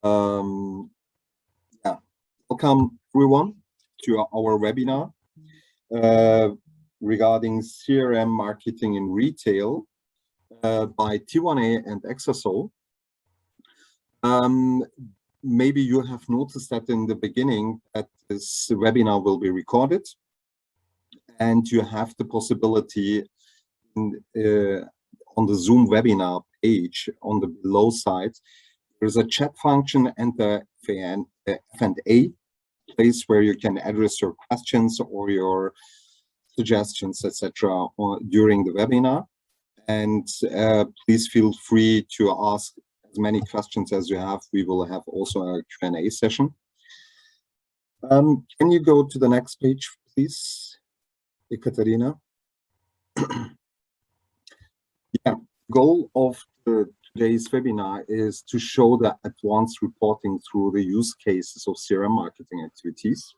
Yeah. Welcome everyone to our webinar regarding CRM marketing in retail by T1A and Exasol. Maybe you have noticed that in the beginning that this webinar will be recorded, and you have the possibility in, on the Zoom webinar page on the below side. There's a chat function and the F&A place where you can address your questions or your suggestions, etc. during the webinar. And please feel free to ask as many questions as you have. We will have also a Q&A session. Can you go to the next page, please, Ekaterina? Yeah, goal of today's webinar is to show the advanced reporting through the use cases of CRM marketing activities.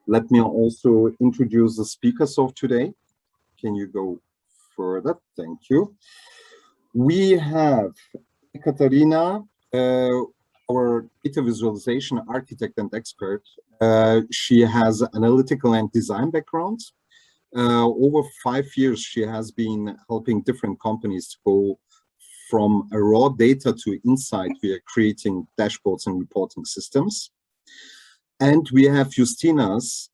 Let me also introduce the speakers of today. Can you go further? Thank you. We have Ekaterina, our data visualization architect and expert. She has analytical and design background. Over 5 years, she has been helping different companies to go from a raw data to insight via creating dashboards and reporting systems. And we have Justinas,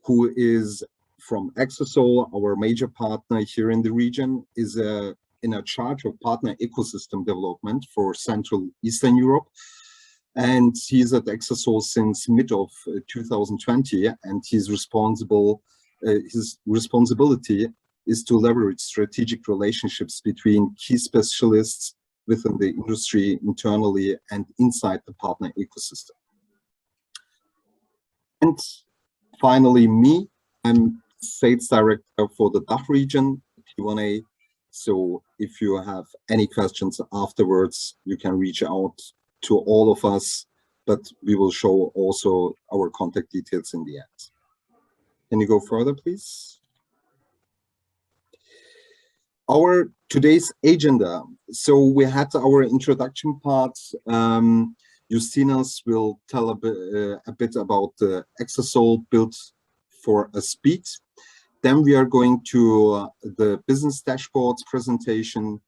who is from Exasol, our major partner here in the region, is in a charge of partner ecosystem development for Central Eastern Europe. And he's at Exasol since mid of 2020, and his responsibility is to leverage strategic relationships between key specialists within the industry internally and inside the partner ecosystem. And finally, me, I'm sales director for the DACH region, T1A. So if you have any questions afterwards, you can reach out to all of us, but we will show also our contact details in the end. Can you go further, please? Our today's agenda. So we had our introduction part. Justinas will tell a bit about the Exasol built for a speed. Then we are going to the business dashboards presentation.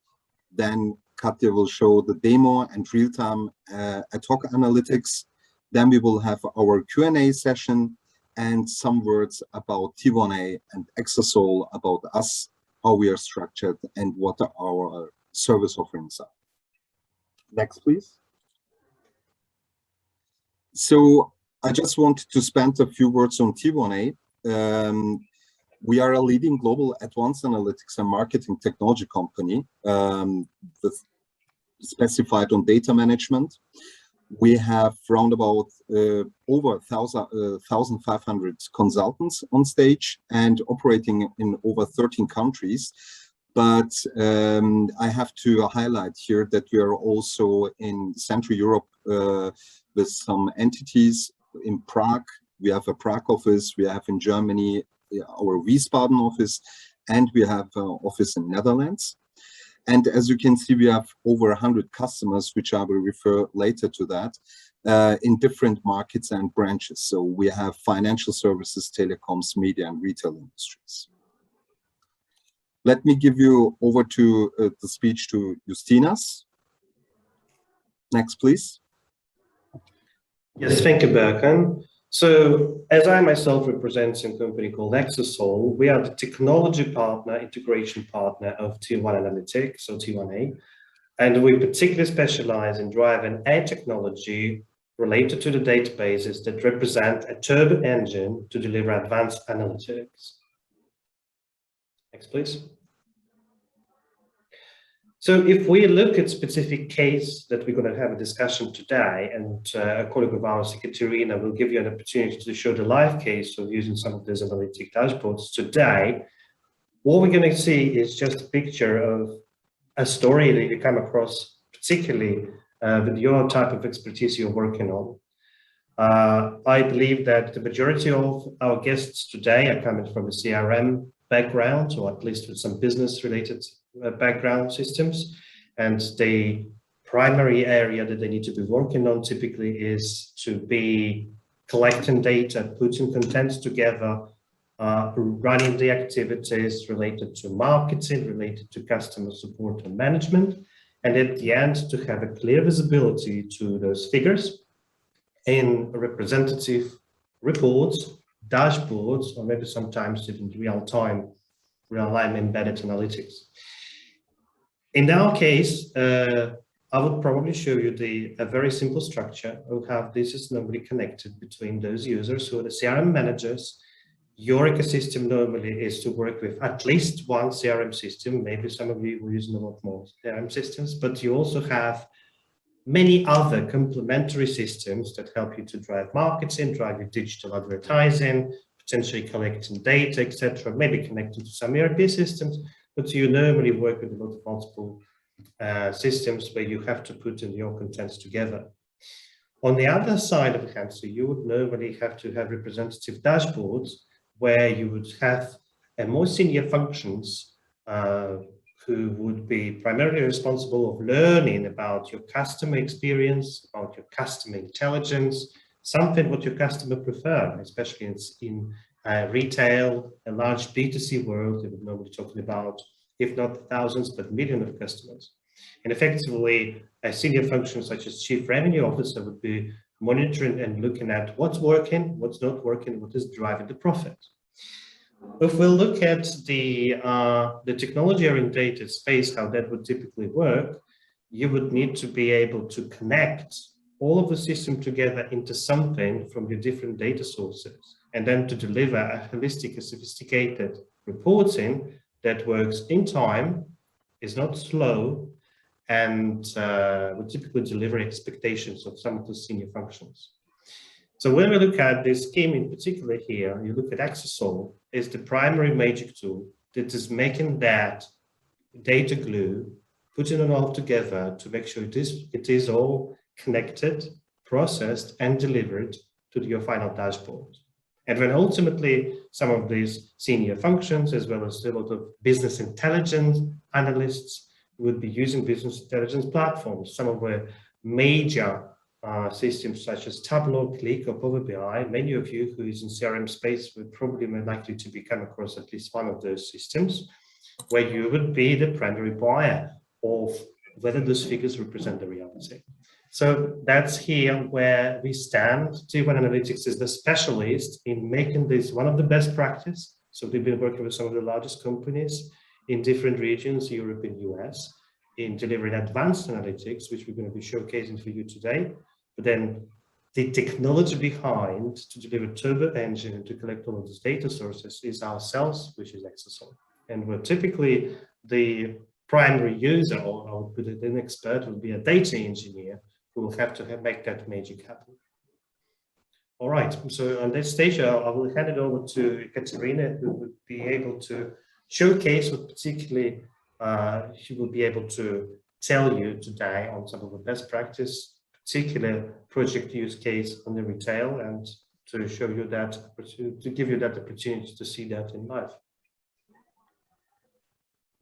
Then Katja will show the demo and real-time ad hoc analytics. Then we will have our Q&A session and some words about T1A and Exasol, about us, how we are structured, and what our service offerings are. Next, please. So I just wanted to spend a few words on T1A. We are a leading global advanced analytics and marketing technology company specified on data management. We have round about over 1,500 consultants on stage and operating in over 13 countries. But I have to highlight here that we are also in Central Europe with some entities in Prague. We have a Prague office, we have in Germany our Wiesbaden office, and we have an office in Netherlands. And as you can see, we have over 100 customers, which I will refer later to that, in different markets and branches. So we have financial services, telecoms, media, and retail industries. Let me give you over to the speech to Justinas. Next, please. Yes, thank you, Berkan. So, as I myself represent a company called Exasol, we are the technology partner, integration partner of T1 Analytics, so T1A, and we particularly specialize in driving AI technology related to the databases that represent a turbo engine to deliver advanced analytics. Next, please. So if we look at specific case that we're going to have a discussion today, and a colleague of ours, Ekaterina, will give you an opportunity to show the live case of using some of these analytic dashboards today, what we're going to see is just a picture of a story that you come across, particularly with your type of expertise you're working on. I believe that the majority of our guests today are coming from a CRM background, or at least with some business-related background systems, and they primary area that they need to be working on typically is to be collecting data, putting contents together, running the activities related to marketing, related to customer support and management, and at the end to have a clear visibility to those figures in representative reports, dashboards, or maybe sometimes even real-time embedded analytics. In our case, I would probably show you a very simple structure of how this is normally connected between those users. So the CRM managers, your ecosystem normally is to work with at least one CRM system. Maybe some of you are using a lot more CRM systems, but you also have many other complementary systems that help you to drive marketing, drive your digital advertising, potentially collecting data, etc. Maybe connected to some ERP systems, but you normally work with a lot of multiple systems where you have to put in your contents together. On the other side of the hand, so you would normally have to have representative dashboards where you would have more senior functions who would be primarily responsible of learning about your customer experience, about your customer intelligence, something what your customer prefer, especially in retail, a large B2C world. They would normally talking about, if not thousands, but millions of customers. And effectively, a senior function such as Chief Revenue Officer would be monitoring and looking at what's working, what's not working, what is driving the profit. If we look at the technology-oriented space, how that would typically work, you would need to be able to connect all of the system together into something from your different data sources, and then to deliver a holistic and sophisticated reporting that works in time, is not slow, and would typically deliver expectations of some of the senior functions. So when we look at this scheme in particular here, you look at Exasol is the primary magic tool that is making that data glue, putting it all together to make sure it is all connected, processed, and delivered to your final dashboard. And when ultimately some of these senior functions, as well as a lot of business intelligence analysts, would be using business intelligence platforms. Some of the major systems such as Tableau, Click, or Power BI, many of you who is in CRM space would probably be likely to come across at least one of those systems, where you would be the primary buyer of whether those figures represent the reality. So that's here where we stand. T1 Analytics is the specialist in making this one of the best practice. So we've been working with some of the largest companies in different regions, Europe and US, in delivering advanced analytics, which we're going to be showcasing for you today. But then the technology behind to deliver Turbo Engine and to collect all of these data sources is ourselves, which is Exasol. And we're typically the primary user, or I would put it an expert, would be a data engineer who will have to make that magic happen. All right, so on this stage, I will hand it over to Katerina, who would be able to showcase what particularly she will be able to tell you today on some of the best practice, particular project use case on the retail, and to show you that, to give you that opportunity to see that in live.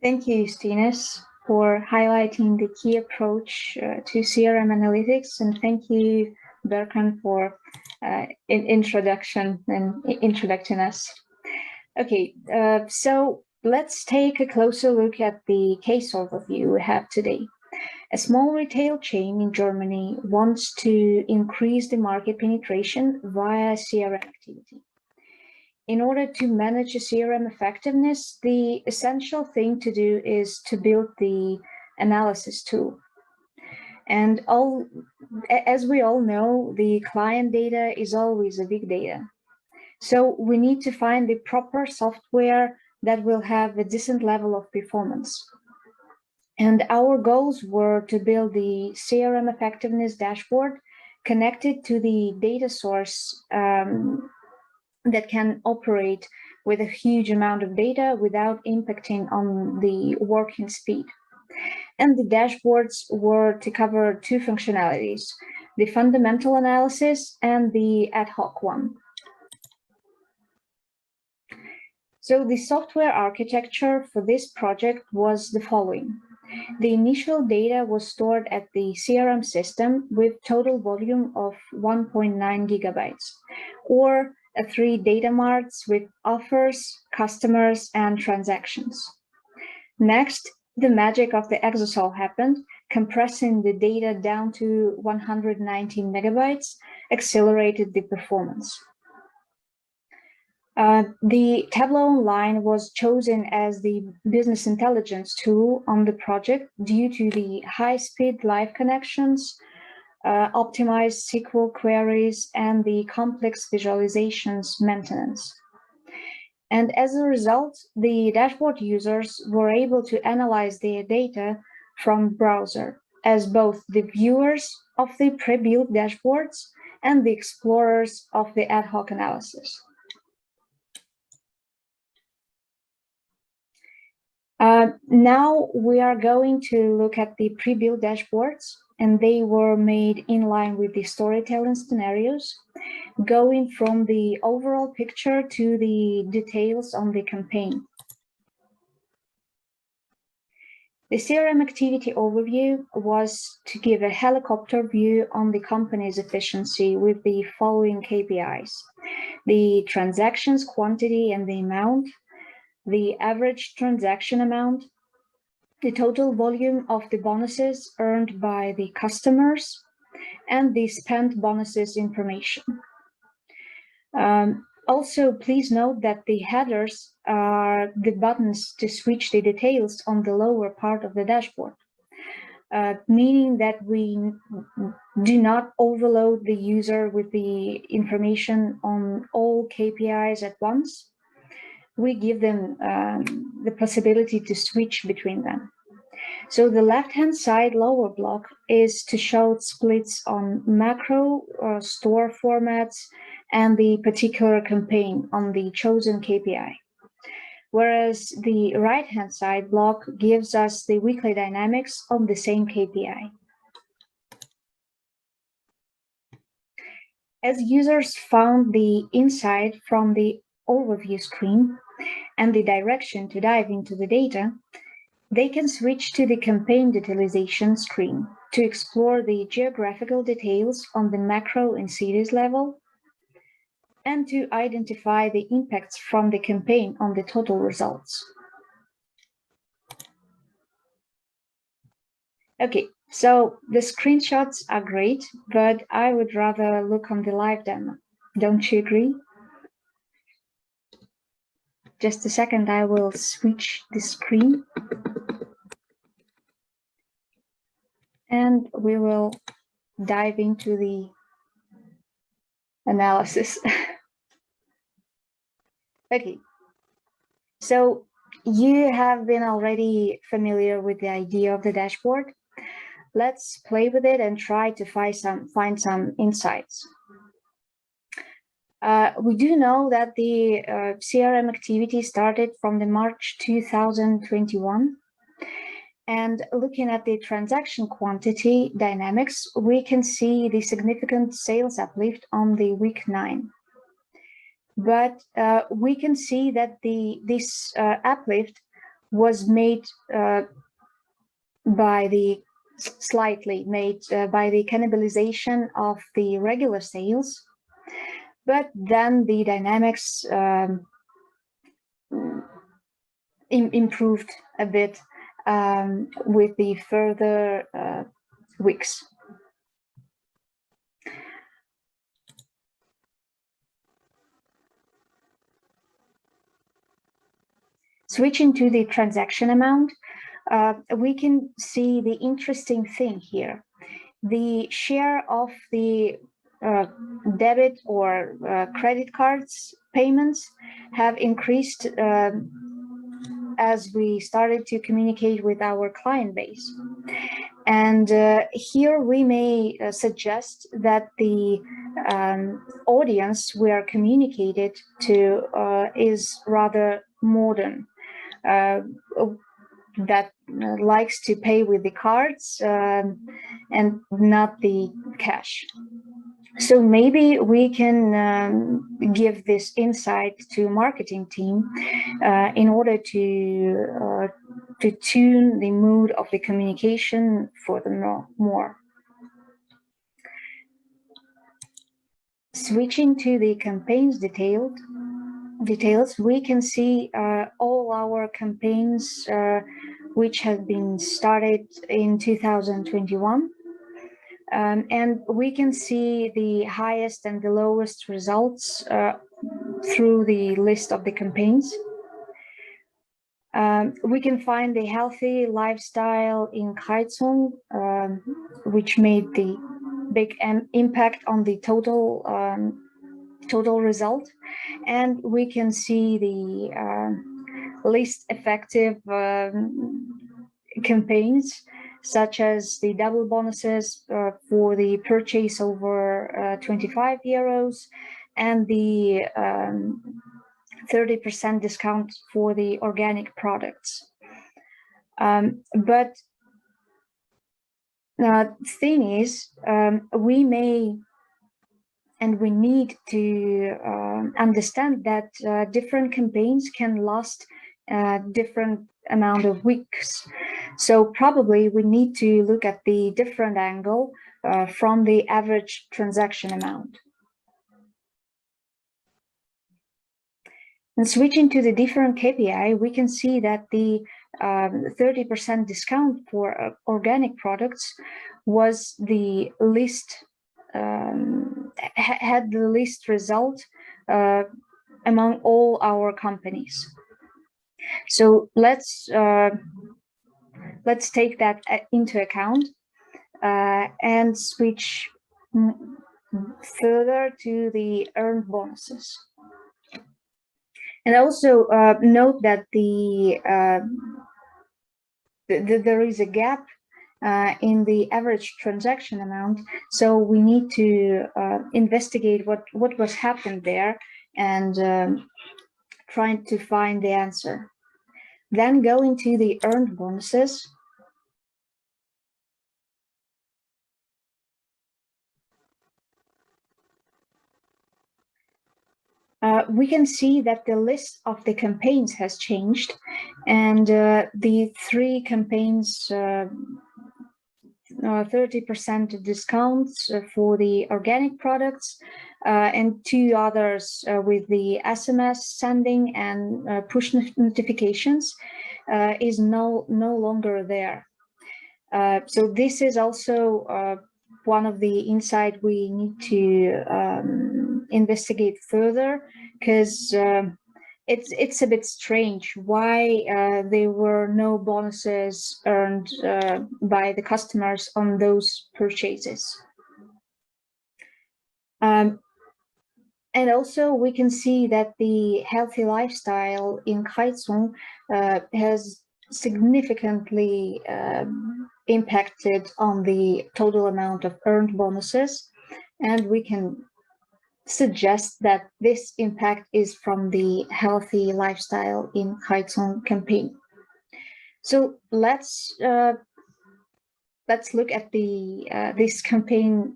Thank you, Justinas, for highlighting the key approach to CRM analytics, and thank you, Berkan, for introducing us. Okay, so let's take a closer look at the case overview we have today. A small retail chain in Germany wants to increase the market penetration via CRM activity. In order to manage a CRM effectiveness, the essential thing to do is to build the analysis tool. And as we all know, the client data is always a big data. So we need to find the proper software that will have a decent level of performance. And our goals were to build the CRM effectiveness dashboard connected to the data source that can operate with a huge amount of data without impacting on the working speed. And the dashboards were to cover two functionalities, the fundamental analysis and the ad hoc one. So the software architecture for this project was the following. The initial data was stored at the CRM system with total volume of 1.9 gigabytes, or 3 data marts with offers, customers, and transactions. Next, the magic of the Exasol happened, compressing the data down to 119 megabytes accelerated the performance. The Tableau Online was chosen as the business intelligence tool on the project due to the high-speed live connections, optimized SQL queries, and the complex visualizations maintenance. And as a result, the dashboard users were able to analyze their data from browser as both the viewers of the pre-built dashboards and the explorers of the ad hoc analysis. Now we are going to look at the pre-built dashboards, and they were made in line with the storytelling scenarios, going from the overall picture to the details on the campaign. The CRM activity overview was to give a helicopter view on the company's efficiency with the following KPIs: the transactions quantity and the amount, the average transaction amount, the total volume of the bonuses earned by the customers, and the spent bonuses information. Also, please note that the headers are the buttons to switch the details on the lower part of the dashboard, meaning that we do not overload the user with the information on all KPIs at once. We give them the possibility to switch between them. So the left-hand side lower block is to show splits on macro store formats and the particular campaign on the chosen KPI. Whereas the right-hand side block gives us the weekly dynamics of the same KPI. As users found the insight from the overview screen and the direction to dive into the data, they can switch to the campaign detailization screen to explore the geographical details on the macro and cities level and to identify the impacts from the campaign on the total results. Okay, so the screenshots are great, but I would rather look on the live demo. Don't you agree? Just a second, I will switch the screen. And we will dive into the analysis. Okay, so you have been already familiar with the idea of the dashboard. Let's play with it and try to find some insights. We do know that the CRM activity started from the March 2021. And looking at the transaction quantity dynamics, we can see the significant sales uplift on the week 9. But we can see that this uplift was made slightly by the cannibalization of the regular sales. But then the dynamics improved a bit with the further weeks. Switching to the transaction amount, we can see the interesting thing here. The share of the debit or credit cards payments have increased as we started to communicate with our client base. And here we may suggest that the audience we are communicated to is rather modern, that likes to pay with the cards and not the cash. So maybe we can give this insight to marketing team in order to to tune the mood of the communication for the more. Switching to the campaigns details, we can see all our campaigns which have been started in 2021. And we can see the highest and the lowest results through the list of the campaigns. We can find the healthy lifestyle in Heizung, which made the big impact on the total result. And we can see the least effective campaigns, such as the double bonuses for the purchase over 25 euros and the 30% discount for the organic products. But the thing is, we may and we need to understand that different campaigns can last different amount of weeks. So probably we need to look at the different angle from the average transaction amount. And switching to the different KPI, we can see that the 30% discount for organic products was the least, had the least result among all our companies. So let's take that into account and switch further to the earned bonuses. And also note that there is a gap in the average transaction amount, so we need to investigate what was happened there and trying to find the answer. Then going to the earned bonuses. We can see that the list of the campaigns has changed, and the 3 campaigns 30% discounts for the organic products and 2 others with the SMS sending and push notifications is no longer there. So this is also one of the insights we need to investigate further, because it's a bit strange why there were no bonuses earned by the customers on those purchases. And also we can see that the healthy lifestyle in Heizung has significantly impacted on the total amount of earned bonuses, and we can suggest that this impact is from the healthy lifestyle in Heizung campaign. So let's look at the this campaign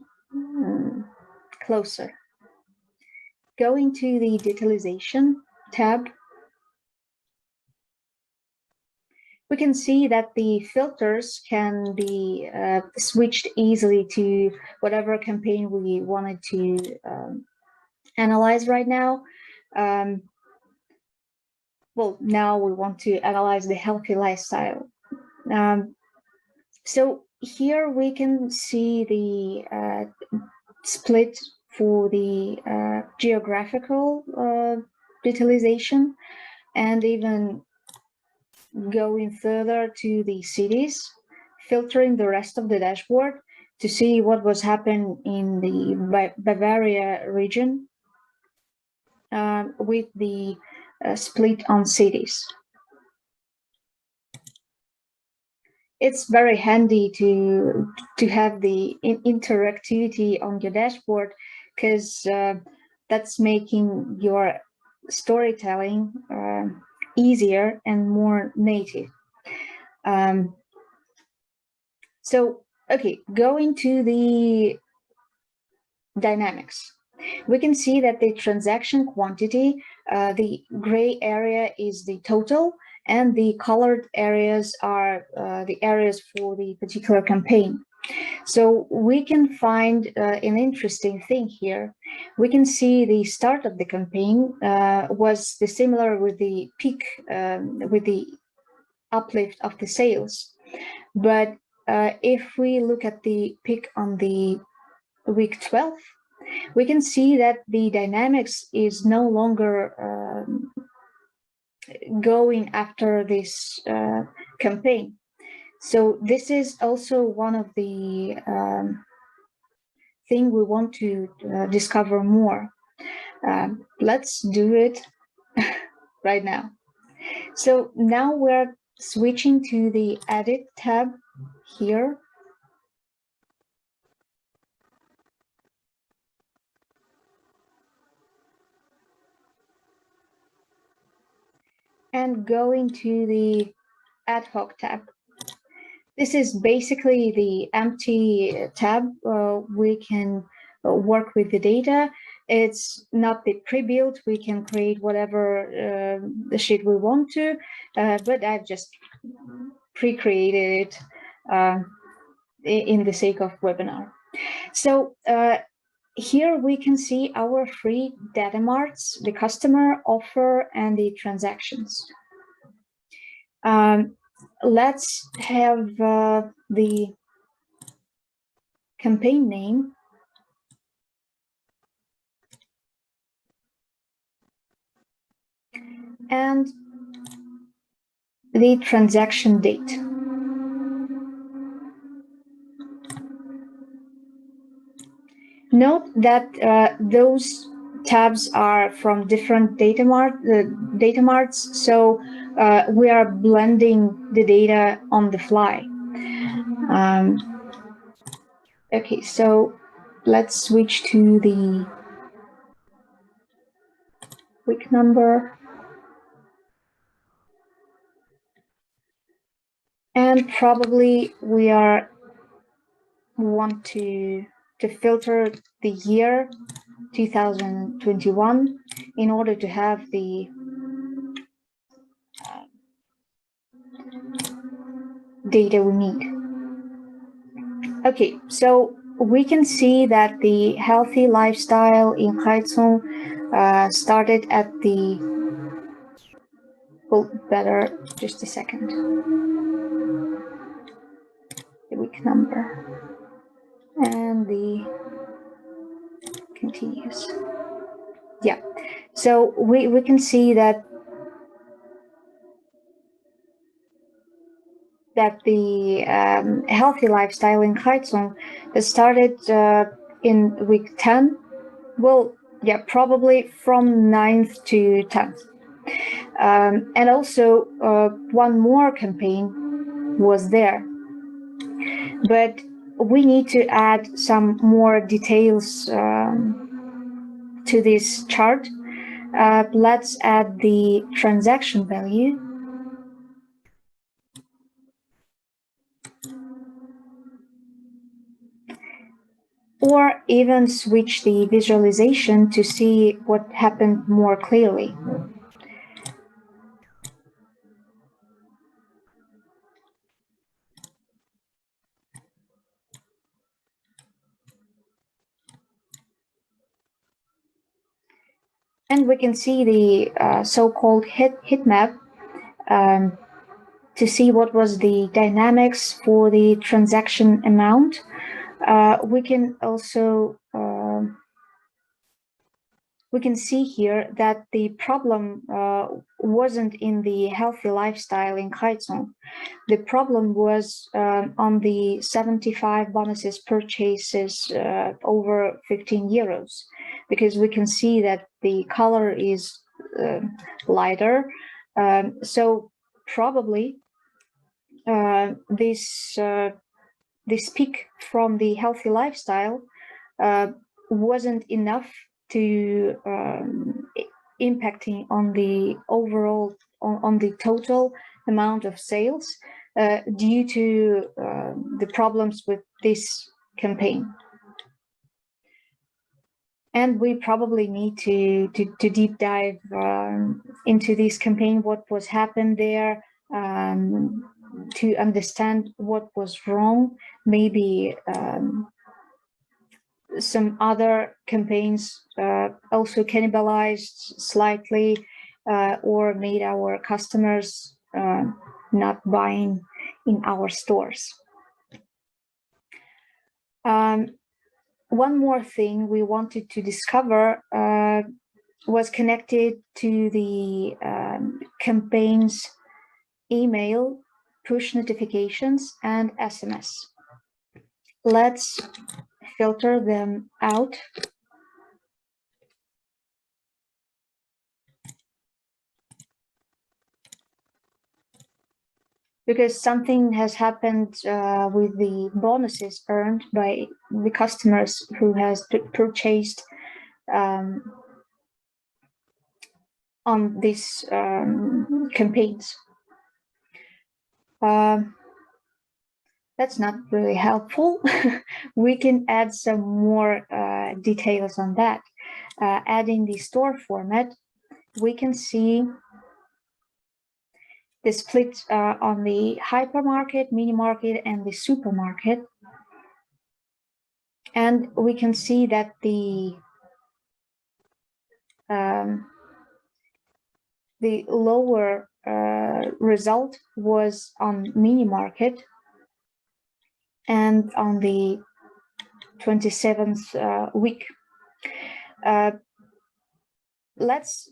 closer. Going to the Digitalization tab, we can see that the filters can be switched easily to whatever campaign we wanted to analyze right now. Well, now we want to analyze the healthy lifestyle. So here we can see the split for the geographical digitalization, and even going further to the cities, filtering the rest of the dashboard to see what was happening in the Bavaria region with the split on cities. It's very handy to have the interactivity on your dashboard, because that's making your storytelling easier and more native. So, okay, going to the dynamics. We can see that the transaction quantity, the gray area is the total, and the colored areas are the areas for the particular campaign. So we can find an interesting thing here. We can see the start of the campaign was similar with the peak, with the uplift of the sales. But if we look at the peak on the week 12, we can see that the dynamics is no longer going after this campaign. So this is also one of the thing we want to discover more. Let's do it right now. So now we're switching to the Edit tab here. And going to the Adhoc tab. This is basically the empty tab. We can work with the data. It's not the pre-built. We can create whatever the sheet we want to, but I've just pre-created it in the sake of webinar. So here we can see our free data marts, the customer, offer, and the transactions. Let's have the campaign name and the transaction date. Note that those tabs are from different data marts, so we are blending the data on the fly. Okay, so let's switch to the week number. And probably we want to filter the year 2021 in order to have the data we need. Okay, so we can see that the healthy lifestyle in Heizung started at the, well, better, just a second. The week number and the continuous. Yeah, so we can see that the healthy lifestyle in Heizung started in week 10. Well, yeah, probably from 9th to 10th. And also one more campaign was there. But we need to add some more details to this chart. Let's add the transaction value. Or even switch the visualization to see what happened more clearly. And we can see the so-called heat map to see what was the dynamics for the transaction amount. We can also we can see here that the problem wasn't in the healthy lifestyle in Heizung. The problem was on the 75 bonuses purchases over 15 euros, because we can see that the color is lighter. So probably this peak from the healthy lifestyle wasn't enough to impacting on the overall on the total amount of sales due to the problems with this campaign. And we probably need to deep dive into this campaign, what was happened there, to understand what was wrong. Maybe some other campaigns also cannibalized slightly or made our customers not buying in our stores. One more thing we wanted to discover was connected to the campaigns, email, push notifications, and SMS. Let's filter them out. Because something has happened with the bonuses earned by the customers who has purchased on these campaigns. That's not really helpful. We can add some more details on that. Adding the store format, we can see the split on the hypermarket, mini market, and the supermarket. And we can see that the lower result was on mini market, and on the 27th week. Let's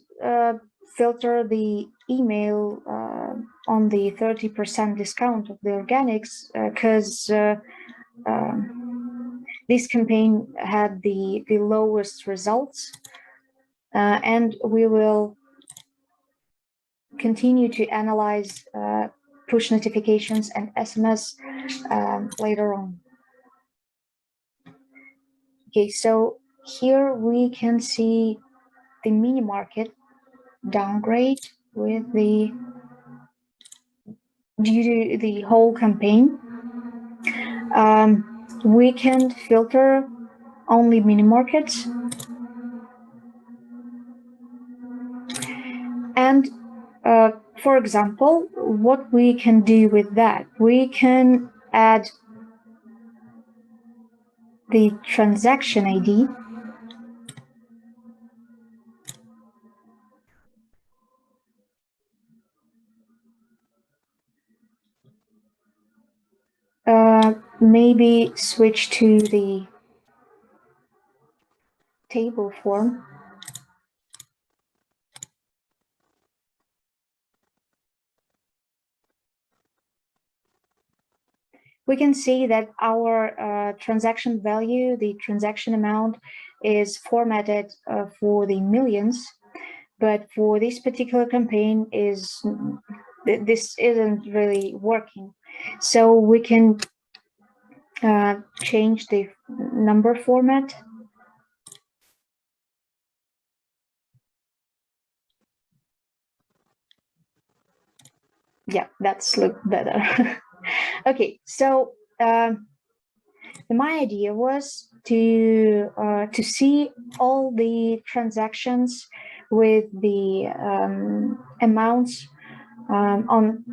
filter the email on the 30% discount of the organics, because this campaign had the lowest results, and we will continue to analyze push notifications and SMS later on. Okay, so here we can see the mini market downgrade with due to the whole campaign. We can filter only mini markets, and for example, what we can do with that, we can add the transaction ID maybe switch to the table form. We can see that our transaction value, the transaction amount, is formatted for the millions, but for this particular campaign this isn't really working. So we can change the number format. Yeah, that's look better. Okay, so my idea was to see all the transactions with the amounts on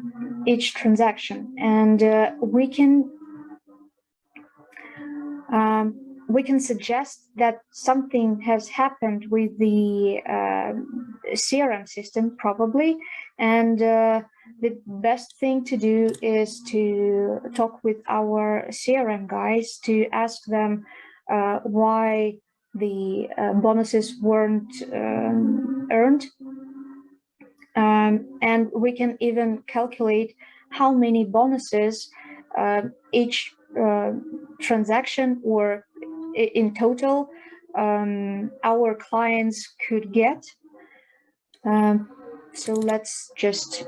each transaction, and we can suggest that something has happened with the CRM system probably, and the best thing to do is to talk with our CRM guys to ask them why the bonuses weren't earned. And we can even calculate how many bonuses each transaction or in total our clients could get. So let's just,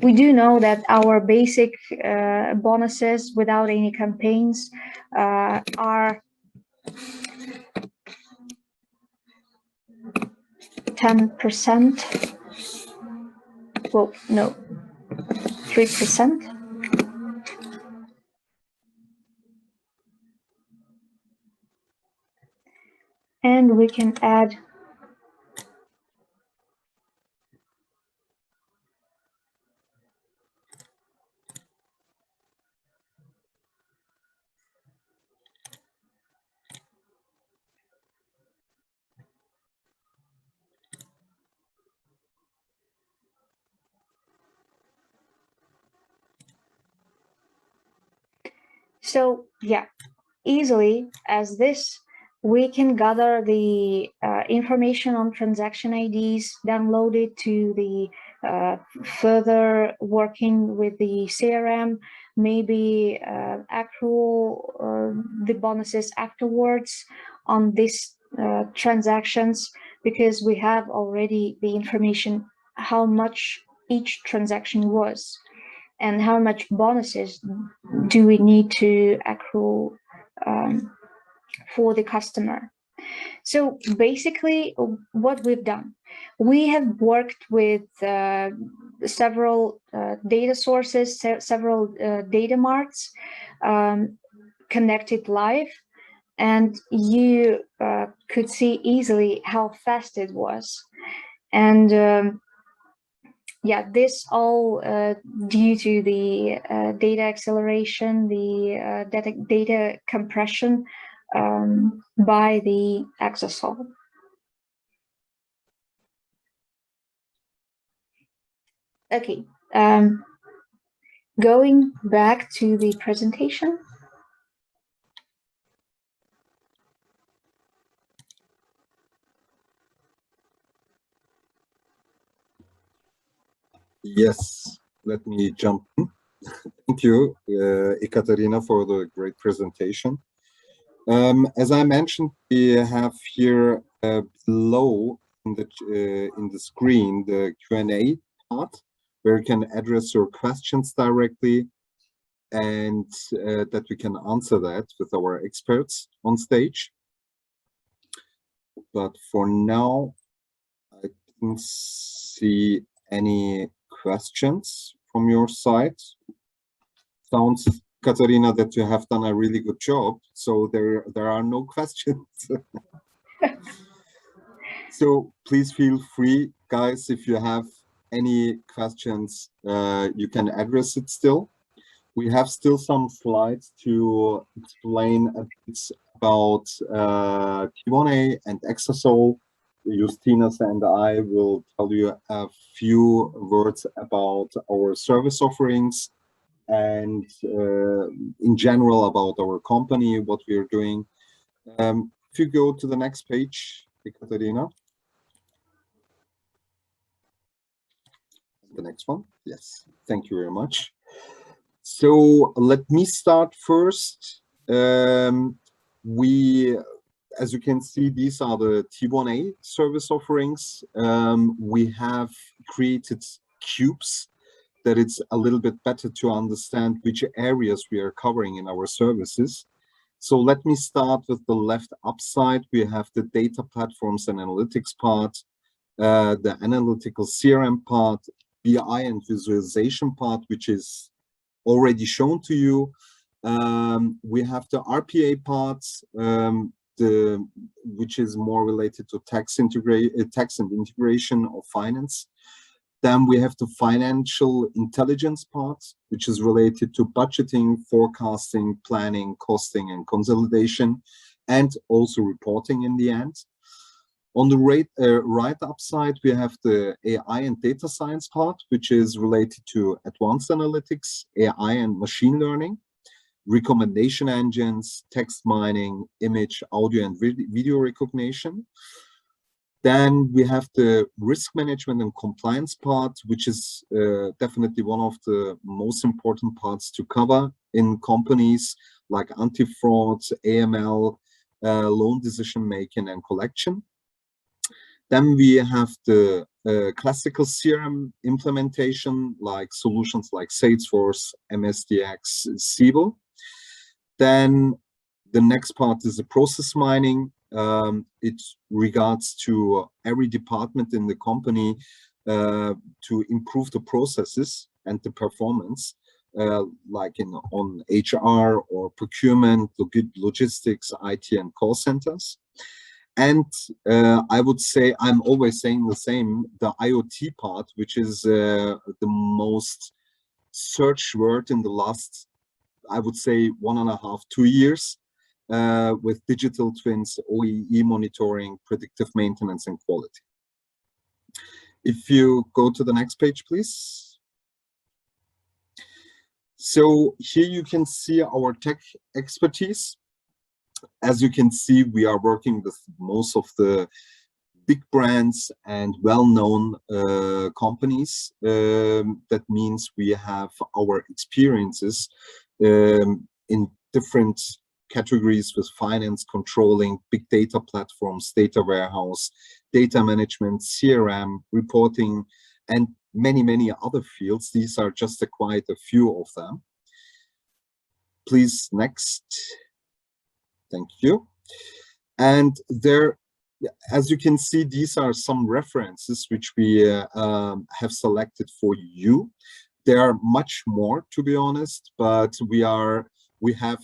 we do know that our basic bonuses without any campaigns are 10%. Well, no, 3%. And we can add so yeah, easily as this, we can gather the information on transaction IDs, download it to the further working with the CRM, maybe accrue the bonuses afterwards on these transactions, because we have already the information how much each transaction was and how much bonuses do we need to accrue for the customer. So basically, what we've done, we have worked with several data sources, several data marts connected live, and you could see easily how fast it was. And yeah, this all due to the data acceleration, the data compression by the Exasol. Okay, going back to the presentation. Yes, let me jump in. Thank you, Ekaterina, for the great presentation. As I mentioned, we have here below in the screen the Q&A part, where you can address your questions directly, and that we can answer that with our experts on stage. But for now, I didn't see any questions from your side. Sounds, Katarina, that you have done a really good job, so there are no questions. So please feel free, guys, if you have any questions, you can address it still. We have still some slides to explain a bit about T1A and Exasol. Justinas and I will tell you a few words about our service offerings and in general about our company, what we are doing. If you go to the next page, Ekaterina. The next one. Yes, thank you very much. So let me start first. As you can see, these are the T1A service offerings. We have created cubes that it's a little bit better to understand which areas we are covering in our services. So let me start with the left upside. We have the data platforms and analytics part, the analytical CRM part, BI and visualization part, which is already shown to you. We have the RPA parts, which is more related to tax and integration of finance. Then we have the financial intelligence part, which is related to budgeting, forecasting, planning, costing, and consolidation, and also reporting in the end. On the right upside, we have the AI and data science part, which is related to advanced analytics, AI and machine learning, recommendation engines, text mining, image, audio, and video recognition. Then we have the risk management and compliance part, which is definitely one of the most important parts to cover in companies like anti-fraud, AML, loan decision making, and collection. Then we have the classical CRM implementation, like solutions like Salesforce, MSDX, Siebel. Then the next part is the process mining. It regards to every department in the company to improve the processes and the performance, like on HR or procurement, logistics, IT, and call centers. And I would say, I'm always saying the same, the IoT part, which is the most search word in the last, I would say, 1.5, 2 years, with digital twins, OEE monitoring, predictive maintenance, and quality. If you go to the next page, please. So here you can see our tech expertise. As you can see, we are working with most of the big brands and well-known companies. That means we have our experiences in different categories with finance, controlling, big data platforms, data warehouse, data management, CRM, reporting, and many, many other fields. These are just quite a few of them. Please, next. Thank you. And there, as you can see, these are some references which we have selected for you. There are much more, to be honest, but we have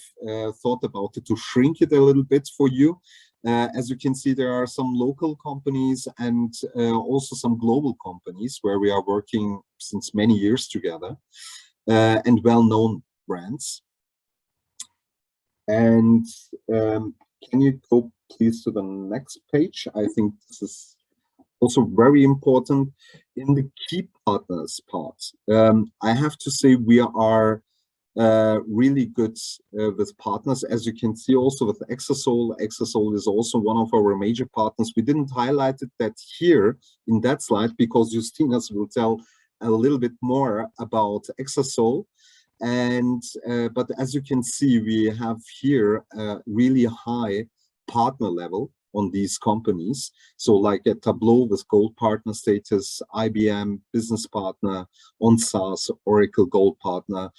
thought about it to shrink it a little bit for you. As you can see, there are some local companies and also some global companies where we are working since many years together, and well-known brands. And can you go please to the next page? I think this is also very important in the key partners part. I have to say we are really good with partners. As you can see also with Exasol. Exasol is also one of our major partners. We didn't highlight it that here in that slide because Justinas will tell a little bit more about Exasol. And but as you can see, we have here a really high partner level on these companies. So like at Tableau with gold partner status, IBM business partner, on SaaS, Oracle gold partner.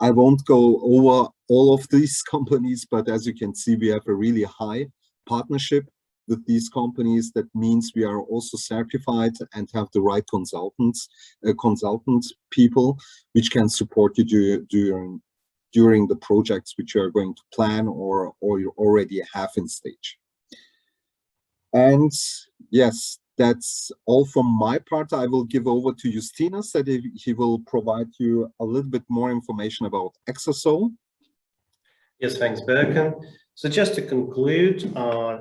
I won't go over all of these companies, but as you can see, we have a really high partnership with these companies. That means we are also certified and have the right consultant people which can support you during the projects which you are going to plan or you already have in stage. And yes, that's all from my part. I will give over to Justinas that he will provide you a little bit more information about Exasol. Yes, thanks, Birken. So just to conclude,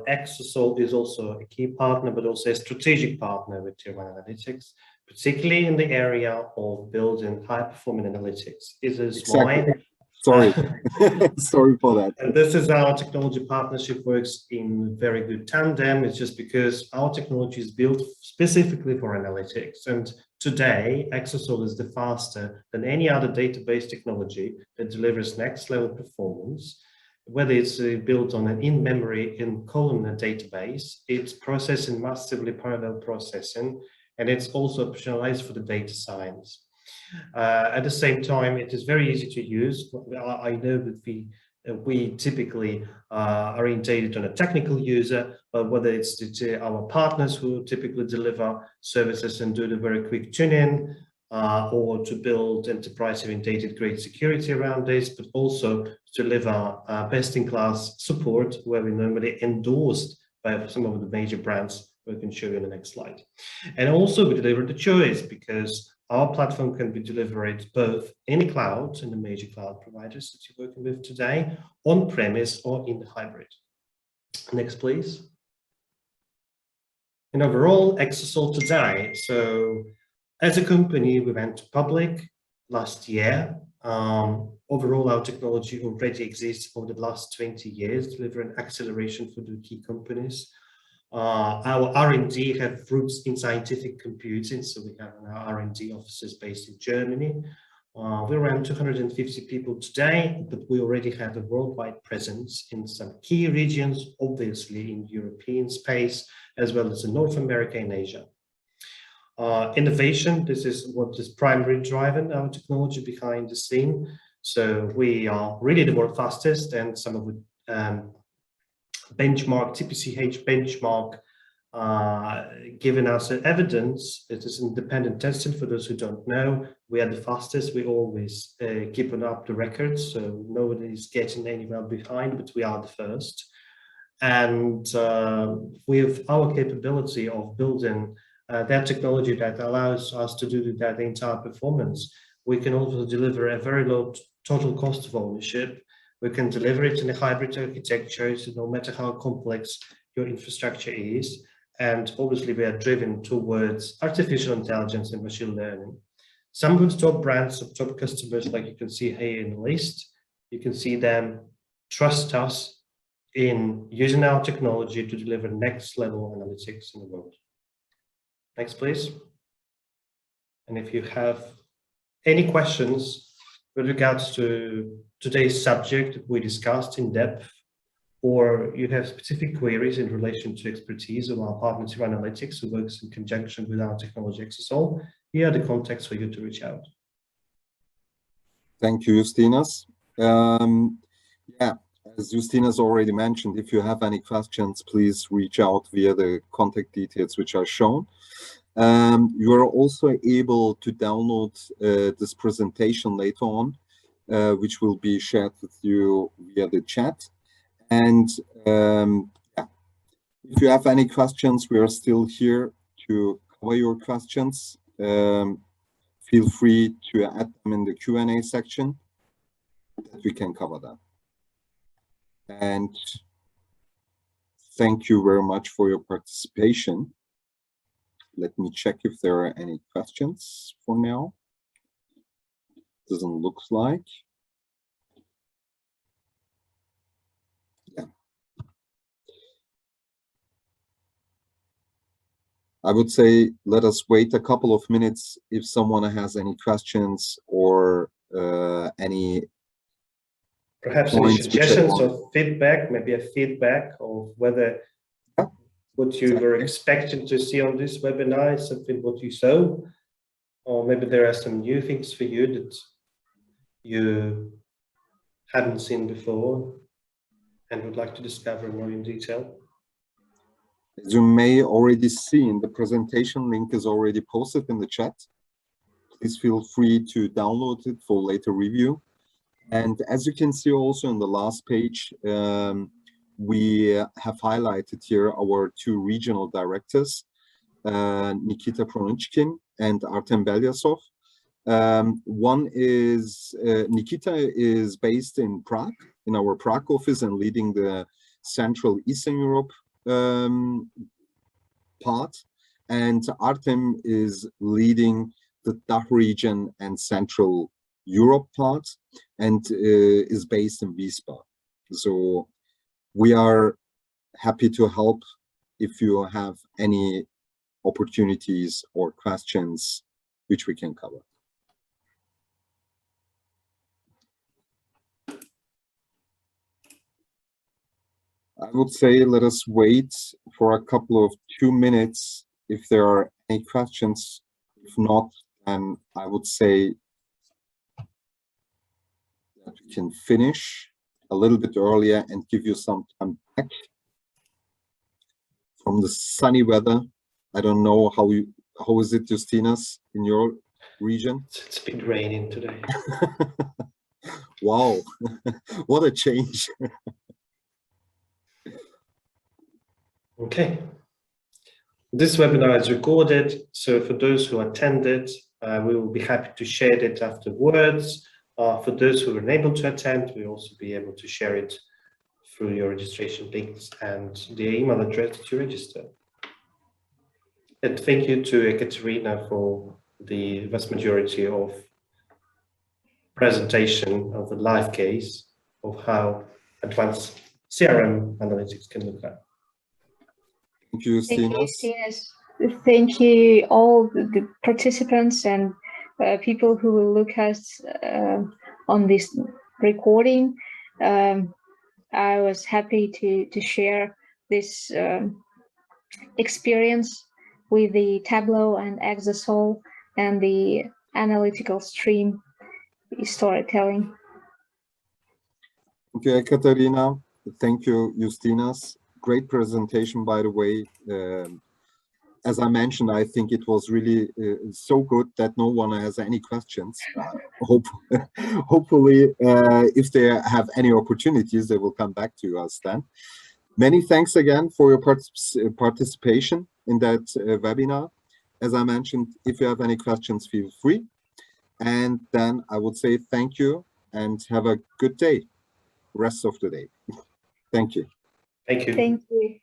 Exasol is also a key partner, but also a strategic partner with T1A Analytics, particularly in the area of building high-performing analytics. This is exactly. why. Sorry, sorry for that. And this is our technology partnership works in very good tandem. It's just because our technology is built specifically for analytics. And today, Exasol is the faster than any other database technology that delivers next level performance. Whether it's built on an in-memory, in-columnar database, it's processing massively parallel processing, and it's also optionalized for the data science. At the same time, it is very easy to use. I know that we typically are orientated on a technical user, but whether it's our partners who typically deliver services and do the very quick tuning, or to build enterprise-oriented great security around this, but also to deliver best-in-class support where we normally endorsed by some of the major brands we can show you in the next slide. And also we deliver the choice because our platform can be delivered both in the cloud, in the major cloud providers that you're working with today, on-premise or in the hybrid. Next, please. And overall, Exasol today. So as a company, we went public last year. Overall, our technology already exists over the last 20 years, delivering acceleration for the key companies. Our R&D have roots in scientific computing, so we have our R&D offices based in Germany. We're around 250 people today, but we already have a worldwide presence in some key regions, obviously in European space, as well as in North America and Asia. Innovation, this is what is primarily driving our technology behind the scene. So we are really the world fastest, and some of the benchmark, TPCH benchmark, giving us evidence. It is independent testing. For those who don't know, we are the fastest. We always keeping up the records, so nobody is getting anywhere behind, but we are the first. And with our capability of building that technology that allows us to do that entire performance, we can also deliver a very low total cost of ownership. We can deliver it in a hybrid architecture, so no matter how complex your infrastructure is. And obviously, we are driven towards artificial intelligence and machine learning. Some of the top brands, top customers, like you can see here in the list, you can see them trust us in using our technology to deliver next level analytics in the world. Next, please. And if you have any questions with regards to today's subject we discussed in depth, or you have specific queries in relation to expertise of our partner T1A Analytics, who works in conjunction with our technology Exasol, here are the contacts for you to reach out. Thank you, Justinas. Yeah, as Justinas already mentioned, if you have any questions, please reach out via the contact details which are shown. You are also able to download this presentation later on, which will be shared with you via the chat. And yeah, if you have any questions, we are still here to cover your questions. Feel free to add them in the Q&A section, that we can cover that. And thank you very much for your participation. Let me check if there are any questions for now. Doesn't look like. Yeah. I would say let us wait a couple of minutes if someone has any questions or any perhaps any suggestions or feedback, maybe a feedback of whether what you were expecting to see on this webinar is something what you saw, or maybe there are some new things for you that you haven't seen before and would like to discover more in detail. As you may already see, in the presentation link is already posted in the chat. Please feel free to download it for later review. And as you can see also in the last page, we have highlighted here our two regional directors, Nikita Pronichkin and Artem Belyasov. One is, Nikita is based in Prague, in our Prague office, and leading the Central Eastern Europe part. And Artem is leading the DACH region and Central Europe part, and is based in Wiesbaden. So we are happy to help if you have any opportunities or questions which we can cover. I would say let us wait for a couple of 2 minutes if there are any questions. If not, then I would say that we can finish a little bit earlier and give you some time back from the sunny weather. I don't know how is it, Justinas, in your region? It's been raining today. Wow, what a change. Okay. This webinar is recorded, so for those who attended, we will be happy to share it afterwards. For those who were unable to attend, we'll also be able to share it through your registration links and the email address to register. And thank you to Ekaterina for the vast majority of presentation of the live case of how advanced CRM analytics can look like. Thank you, Justinas. Thank you all the participants and people who will look at on this recording. I was happy to share this experience with the Tableau and Exasol and the analytical stream storytelling. Thank you, Ekaterina. Thank you, Justinas. Great presentation, by the way. As I mentioned, I think it was really so good that no one has any questions. Hopefully, if they have any opportunities, they will come back to us then. Many thanks again for your participation in that webinar. As I mentioned, if you have any questions, feel free. And then I would say thank you and have a good day, rest of the day. Thank you. Thank you. Thank you.